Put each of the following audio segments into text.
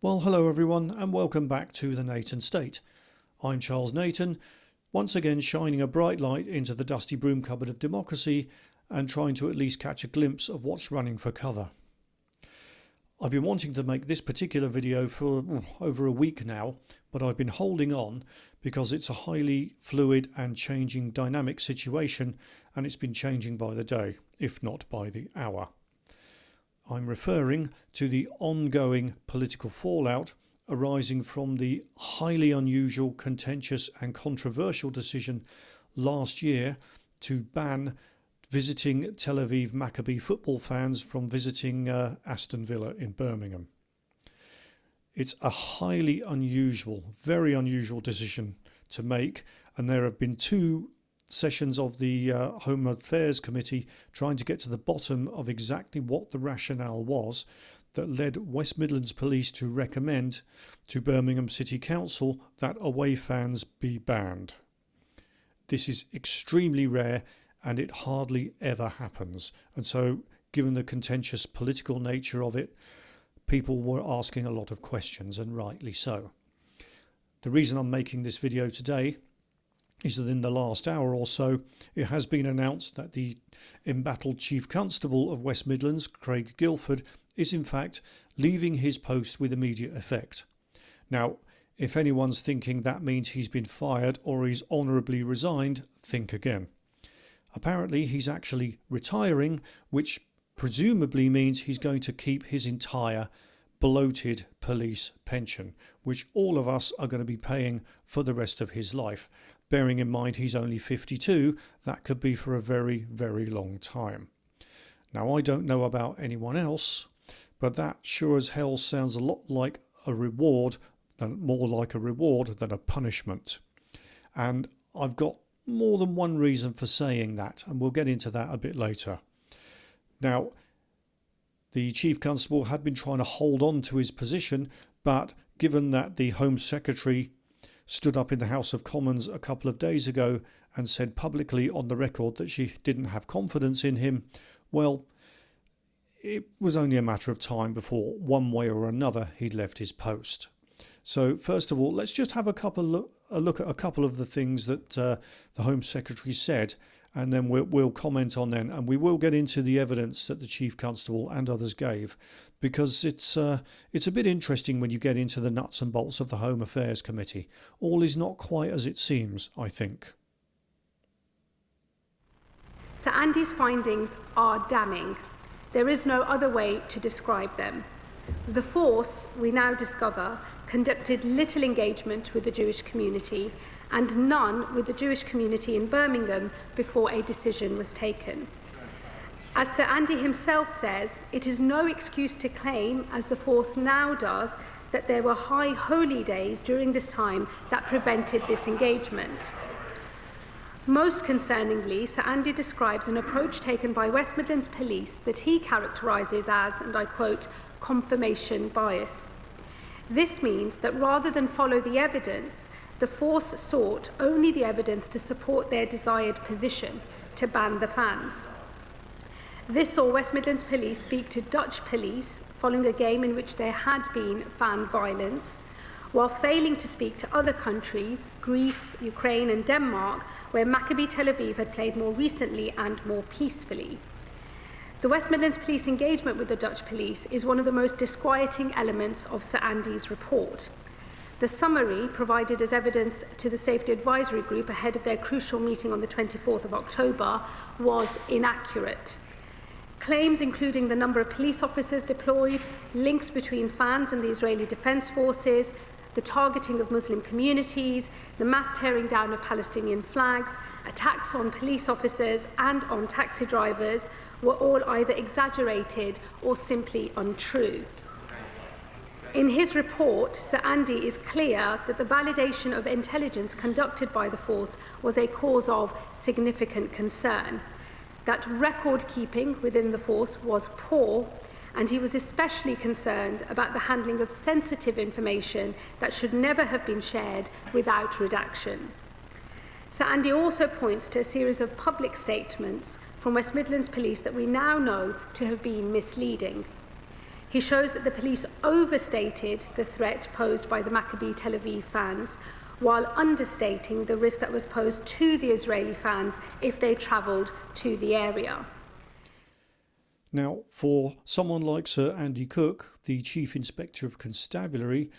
Well, hello everyone and welcome back to the Nathan State. I'm Charles Nathan, once again shining a bright light into the dusty broom cupboard of democracy and trying to at least catch a glimpse of what's running for cover. I've been wanting to make this particular video for over a week now, but I've been holding on because it's a highly fluid and changing dynamic situation, and it's been changing by the day, if not by the hour. I'm referring to the ongoing political fallout arising from the highly unusual, contentious and controversial decision last year to ban visiting Tel Aviv Maccabi football fans from visiting Aston Villa in Birmingham. It's a highly unusual, very unusual decision to make, and there have been two sessions of the Home Affairs Committee trying to get to the bottom of exactly what the rationale was that led West Midlands Police to recommend to Birmingham City Council that away fans be banned. This is extremely rare and it hardly ever happens, and so given the contentious political nature of it, people were asking a lot of questions, and rightly so. The reason I'm making this video today is that in the last hour or so it has been announced that the embattled Chief Constable of West Midlands, Craig Guildford, is in fact leaving his post with immediate effect. Now, if anyone's thinking that means he's been fired or he's honourably resigned, think again. Apparently he's actually retiring, which presumably means he's going to keep his entire bloated police pension, which all of us are going to be paying for the rest of his life. Bearing in mind he's only 52, that could be for a very, very long time. Now, I don't know about anyone else, but that sure as hell sounds a lot like a reward, more like a reward than a punishment. And I've got more than one reason for saying that, and we'll get into that a bit later. Now, the Chief Constable had been trying to hold on to his position, but given that the Home Secretary stood up in the House of Commons a couple of days ago and said publicly on the record that she didn't have confidence in him, well, it was only a matter of time before, one way or another, he'd left his post. So first of all, let's just have a look at a couple of the things that the Home Secretary said, and then we'll comment on them, and we will get into the evidence that the Chief Constable and others gave, because it's a bit interesting when you get into the nuts and bolts of the Home Affairs Committee. All is not quite as it seems, I think. Sir Andy's findings are damning. There is no other way to describe them. The force, we now discover, conducted little engagement with the Jewish community and none with the Jewish community in Birmingham before a decision was taken. As Sir Andy himself says, it is no excuse to claim, as the force now does, that there were high holy days during this time that prevented this engagement. Most concerningly, Sir Andy describes an approach taken by West Midlands Police that he characterises as, and I quote, confirmation bias. This means that rather than follow the evidence, the force sought only the evidence to support their desired position to ban the fans. This saw West Midlands Police speak to Dutch police following a game in which there had been fan violence, while failing to speak to other countries, Greece, Ukraine and Denmark, where Maccabi Tel Aviv had played more recently and more peacefully. The West Midlands Police engagement with the Dutch police is one of the most disquieting elements of Sir Andy's report. The summary, provided as evidence to the Safety Advisory Group ahead of their crucial meeting on the 24th of October, was inaccurate. Claims including the number of police officers deployed, links between fans and the Israeli Defence Forces, the targeting of Muslim communities, the mass tearing down of Palestinian flags, attacks on police officers and on taxi drivers were all either exaggerated or simply untrue. In his report, Sir Andy is clear that the validation of intelligence conducted by the force was a cause of significant concern, that record-keeping within the force was poor, and he was especially concerned about the handling of sensitive information that should never have been shared without redaction. Sir Andy also points to a series of public statements from West Midlands Police that we now know to have been misleading. He shows that the police overstated the threat posed by the Maccabi Tel Aviv fans, while understating the risk that was posed to the Israeli fans if they travelled to the area. Now, for someone like Sir Andy Cook, the Chief Inspector of Constabulary,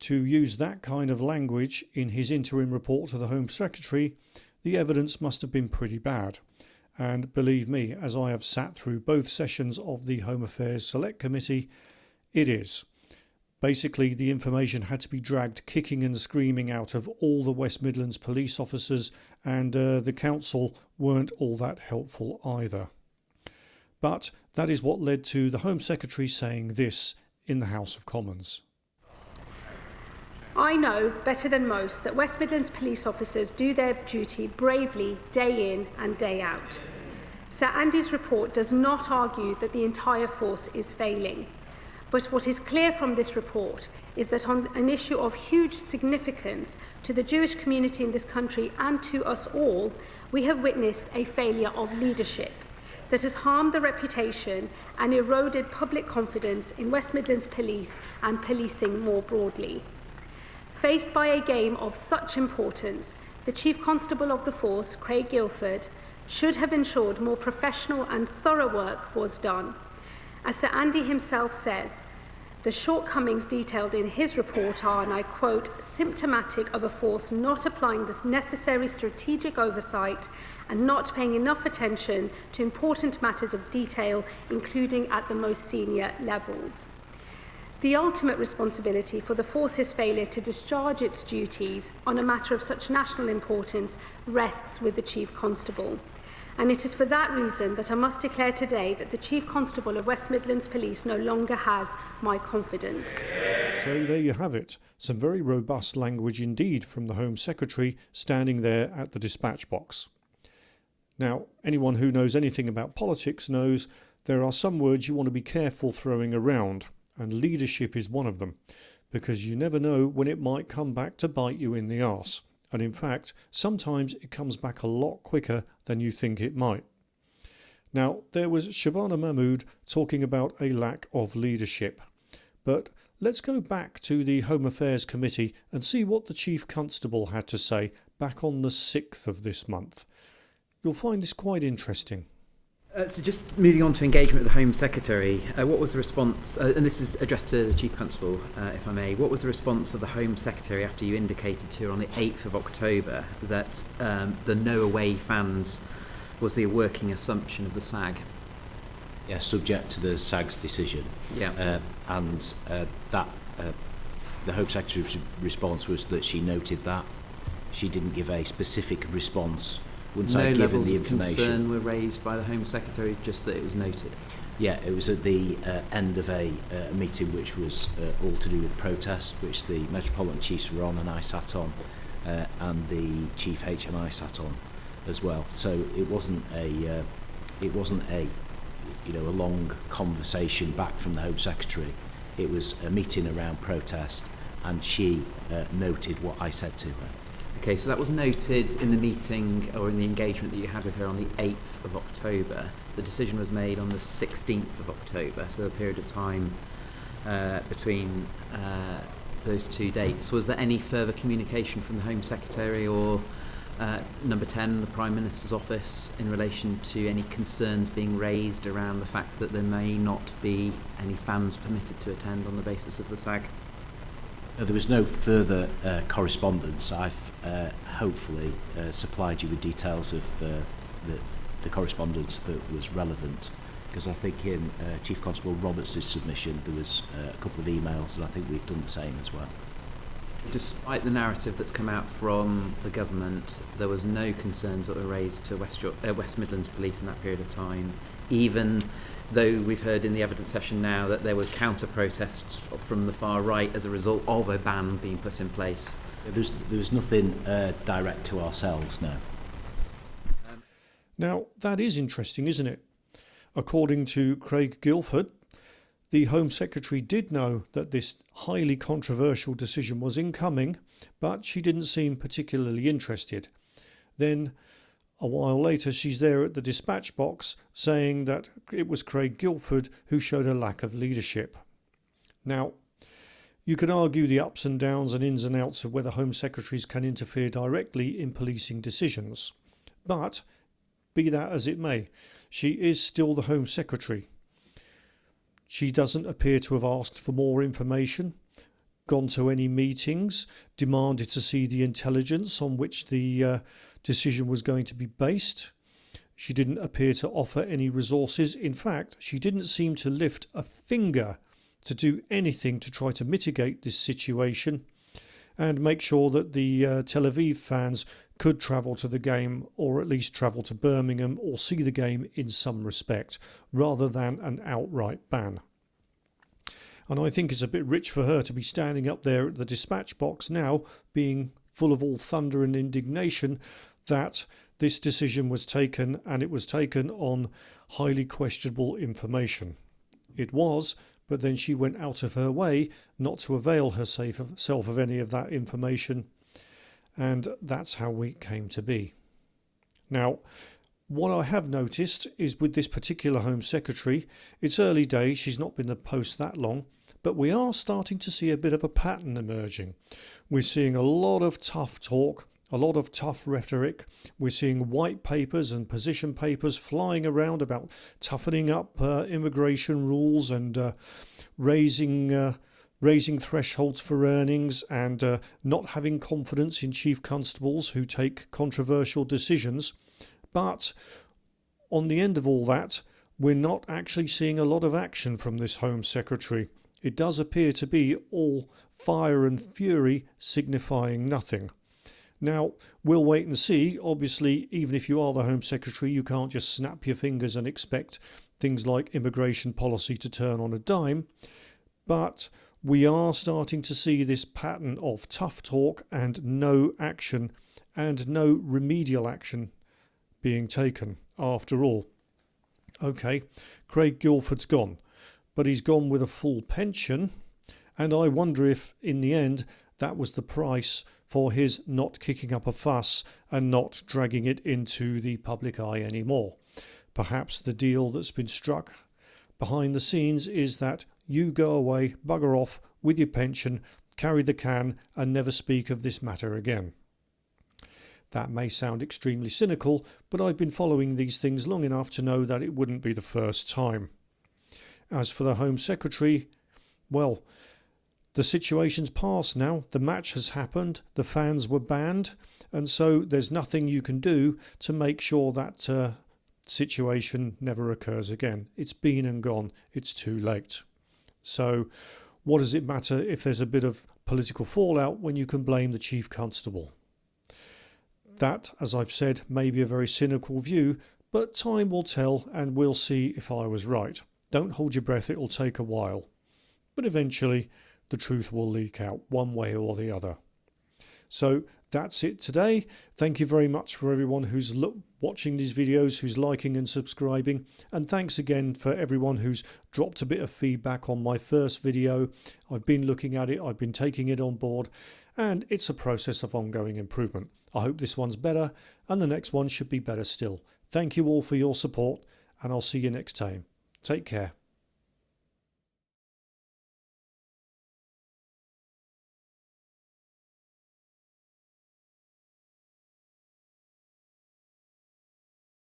to use that kind of language in his interim report to the Home Secretary, the evidence must have been pretty bad. And believe me, as I have sat through both sessions of the Home Affairs Select Committee, it is. Basically, the information had to be dragged kicking and screaming out of all the West Midlands police officers, and the council weren't all that helpful either. But that is what led to the Home Secretary saying this in the House of Commons. I know better than most that West Midlands police officers do their duty bravely day in and day out. Sir Andy's report does not argue that the entire force is failing. But what is clear from this report is that on an issue of huge significance to the Jewish community in this country and to us all, we have witnessed a failure of leadership that has harmed the reputation and eroded public confidence in West Midlands Police and policing more broadly. Faced by a game of such importance, the Chief Constable of the force, Craig Guildford, should have ensured more professional and thorough work was done. As Sir Andy himself says, the shortcomings detailed in his report are, and I quote, symptomatic of a force not applying this necessary strategic oversight and not paying enough attention to important matters of detail, including at the most senior levels. The ultimate responsibility for the force's failure to discharge its duties on a matter of such national importance rests with the Chief Constable. And it is for that reason that I must declare today that the Chief Constable of West Midlands Police no longer has my confidence. So there you have it. Some very robust language indeed from the Home Secretary standing there at the dispatch box. Now, anyone who knows anything about politics knows there are some words you want to be careful throwing around, and leadership is one of them, because you never know when it might come back to bite you in the arse. And in fact, sometimes it comes back a lot quicker than you think it might. Now, there was Shabana Mahmood talking about a lack of leadership. But let's go back to the Home Affairs Committee and see what the Chief Constable had to say back on the 6th of this month. You'll find this quite interesting. So just moving on to engagement with the Home Secretary, what was the response, and this is addressed to the Chief Constable, if I may, what was the response of the Home Secretary after you indicated to her on the 8th of October that the no away fans was the working assumption of the SAG? Yeah, subject to the SAG's decision. Yeah. That the Home Secretary's response was that she noted that. She didn't give a specific response. Once I'd given the information. No levels of concern were raised by the Home Secretary, just that it was noted? Yeah, it was at the end of a meeting which was all to do with protest, which the Metropolitan Chiefs were on and I sat on, and the Chief HMI sat on as well. So it wasn't a a long conversation back from the Home Secretary. It was a meeting around protest, and she noted what I said to her. Okay, so that was noted in the meeting or in the engagement that you had with her on the 8th of October. The decision was made on the 16th of October, so a period of time between those two dates. Was there any further communication from the Home Secretary or number 10, the Prime Minister's office, in relation to any concerns being raised around the fact that there may not be any fans permitted to attend on the basis of the SAG? There was no further correspondence. I've hopefully supplied you with details of the correspondence that was relevant, because I think in Chief Constable Roberts' submission there was a couple of emails, and I think we've done the same as well. Despite the narrative that's come out from the government, there was no concerns that were raised to West Midlands Police in that period of time, even though we've heard in the evidence session now that there was counter-protests from the far right as a result of a ban being put in place. There was nothing direct to ourselves, no. Now, that is interesting, isn't it? According to Craig Guildford, the Home Secretary did know that this highly controversial decision was incoming, but she didn't seem particularly interested. Then, a while later, she's there at the dispatch box saying that it was Craig Guildford who showed a lack of leadership. Now, you can argue the ups and downs and ins and outs of whether Home Secretaries can interfere directly in policing decisions. But, be that as it may, she is still the Home Secretary. She doesn't appear to have asked for more information, gone to any meetings, demanded to see the intelligence on which the decision was going to be based. She didn't appear to offer any resources. In fact, she didn't seem to lift a finger to do anything to try to mitigate this situation and make sure that the Tel Aviv fans could travel to the game, or at least travel to Birmingham or see the game in some respect, rather than an outright ban. And I think it's a bit rich for her to be standing up there at the dispatch box now, being full of all thunder and indignation that this decision was taken, and it was taken on highly questionable information. It was, but then she went out of her way not to avail herself of any of that information, and that's how we came to be. Now, what I have noticed is with this particular Home Secretary, it's early days, she's not been in the post that long, but we are starting to see a bit of a pattern emerging. We're seeing a lot of tough talk, a lot of tough rhetoric. We're seeing white papers and position papers flying around about toughening up immigration rules and raising thresholds for earnings and not having confidence in chief constables who take controversial decisions. But on the end of all that, we're not actually seeing a lot of action from this Home Secretary. It does appear to be all fire and fury signifying nothing. Now, we'll wait and see. Obviously, even if you are the Home Secretary, you can't just snap your fingers and expect things like immigration policy to turn on a dime. But we are starting to see this pattern of tough talk and no action, and no remedial action being taken after all. Okay, Craig Guildford's gone, but he's gone with a full pension, and I wonder if in the end that was the price for his not kicking up a fuss and not dragging it into the public eye anymore. Perhaps the deal that's been struck behind the scenes is that you go away, bugger off with your pension, carry the can, and never speak of this matter again. That may sound extremely cynical, but I've been following these things long enough to know that it wouldn't be the first time. As for the Home Secretary, well, the situation's past now. The match has happened, the fans were banned, and so there's nothing you can do to make sure that situation never occurs again. It's been and gone. It's too late. So what does it matter if there's a bit of political fallout when you can blame the Chief Constable? That, as I've said, may be a very cynical view, but time will tell and we'll see if I was right. Don't hold your breath, it'll take a while. But eventually the truth will leak out one way or the other. So that's it today. Thank you very much for everyone who's watching these videos, who's liking and subscribing. And thanks again for everyone who's dropped a bit of feedback on my first video. I've been looking at it, I've been taking it on board, and it's a process of ongoing improvement. I hope this one's better and the next one should be better still. Thank you all for your support, and I'll see you next time. Take care.